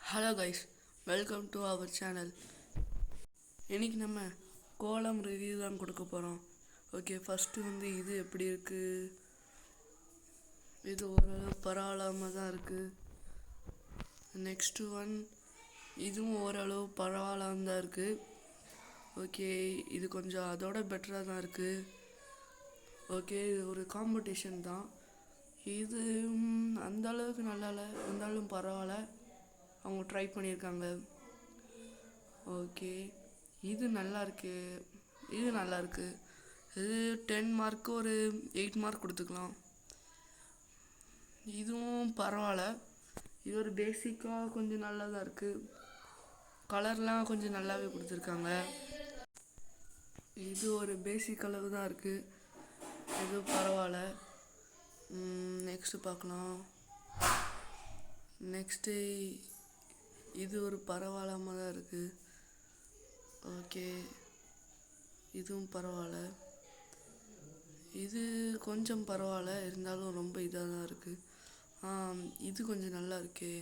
Hello guys, welcome to our channel. இன்றைக்கி நம்ம கோலம் ரிவ்யூ தான் கொடுக்க போகிறோம். ஓகே, ஃபஸ்ட்டு இது எப்படி இருக்குது? இது ஓரளவு பரவாயில்லாமல் தான் இருக்குது. நெக்ஸ்ட்டு இதுவும் ஓரளவு பரவாயில்லாமல் தான் இருக்குது. ஓகே, இது கொஞ்சம் அதோட பெட்டராக தான் இருக்குது. ஓகே, இது ஒரு காம்படிஷன் தான். இது அந்தளவுக்கு நல்லா இல்லை, இருந்தாலும் பரவாயில்ல, அவங்க ட்ரை பண்ணியிருக்காங்க. ஓகே, இது நல்லாயிருக்கு. இது 10 மார்க்கு ஒரு 8 மார்க் கொடுத்துக்கலாம். இதுவும் பரவாயில்ல. இது ஒரு பேசிக்காக கொஞ்சம் நல்லா தான் இருக்குது. கலர்லாம் கொஞ்சம் நல்லாவே கொடுத்துருக்காங்க. இது ஒரு பேசிக் அளவு தான் இருக்குது. இது பரவாயில்ல. நெக்ஸ்ட்டு பார்க்கலாம். நெக்ஸ்ட்டு இது ஒரு பரவாயில்லாமல் தான் இருக்குது. ஓகே, இதுவும் பரவாயில்ல. இது கொஞ்சம் பரவாயில்ல, இருந்தாலும் ரொம்ப இதாக தான் இருக்குது. இது கொஞ்சம் நல்லா இருக்கே.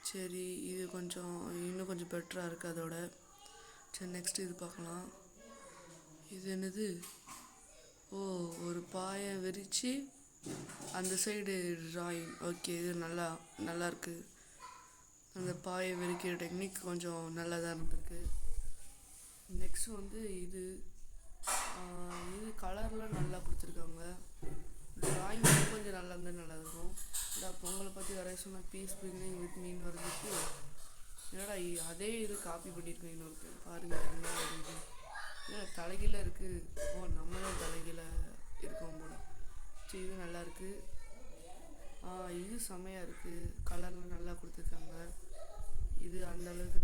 சரி, இது கொஞ்சம் இன்னும் கொஞ்சம் பெட்டராக இருக்குது அதோட. சரி, நெக்ஸ்ட் இது பார்க்கலாம். இது என்னது? ஒரு பாயை விரித்து அந்த சைடு ட்ராயிங். ஓகே, இது நல்லா இருக்குது. அந்த பாயை விரிக்கிற டெக்னிக் கொஞ்சம் நல்லா தான் இருந்திருக்கு. நெக்ஸ்ட் இது கலர்லாம் நல்லா கொடுத்துருக்காங்க. ட்ராயிங் கொஞ்சம் நல்லா இருந்தால் நல்லாயிருக்கும். பொங்கலை பற்றி வரைய சொன்னால் பீஸ் பிகினிங் வித் மீன் வரைஞ்சிட்டு என்னடா அதே இது காப்பி பண்ணியிருக்கேன். இன்னொருக்கு பாருங்கள், என்ன இது தலைகீழ இருக்குது. நம்மளும் தலைகீழ இருக்கோம் போல. சரி, இது நல்லா இருக்குது. இது செமையாக இருக்குது. கலர்லாம் நல்லா கொடுத்துருக்காங்க. இது அந்தளவுக்கு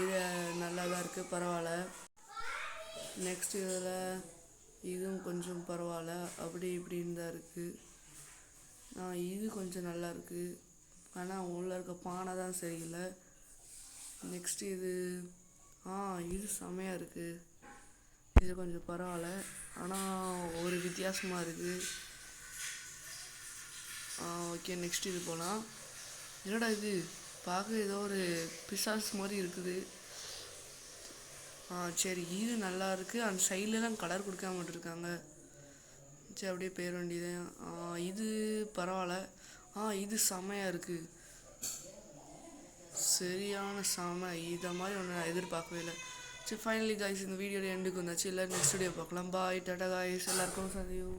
இது நல்லா தான் இருக்குது, பரவாயில்ல. நெக்ஸ்ட் இதில் இதுவும் கொஞ்சம் பரவாயில்ல, அப்படி இப்படின்னு தான் இருக்குது. இது கொஞ்சம் நல்லா இருக்குது, ஆனால் உள்ளே இருக்க பானை தான் சரியில்லை. நெக்ஸ்ட் இது செமையாக இருக்குது. இது கொஞ்சம் பரவாயில்ல, ஆனால் ஒரு வித்தியாசமாக இருக்குது. ஓகே, நெக்ஸ்ட் இது போகலாம். என்னடா இது பார்க்க ஏதோ ஒரு பிசாஸ் மாதிரி இருக்குது. சரி, இது நல்லா இருக்குது. அந்த சைட்லலாம் கலர் கொடுக்காம விட்டுருக்காங்க. சரி, அப்படியே போயிட வேண்டியதான். இது பரவாயில்ல. இது செமையாக இருக்குது. சரியான செமை. இதை மாதிரி ஒன்று நான் எதிர்பார்க்கவே இல்லை. சரி, ஃபைனலி காய்ஸ், இந்த வீடியோட எண்டுக்கு வந்தாச்சு. இல்லை, நெக்ஸ்ட் வீடியோ பார்க்கலாம். பாய், டாடா காய்ஸ், எல்லாருக்கும் சந்தியும்.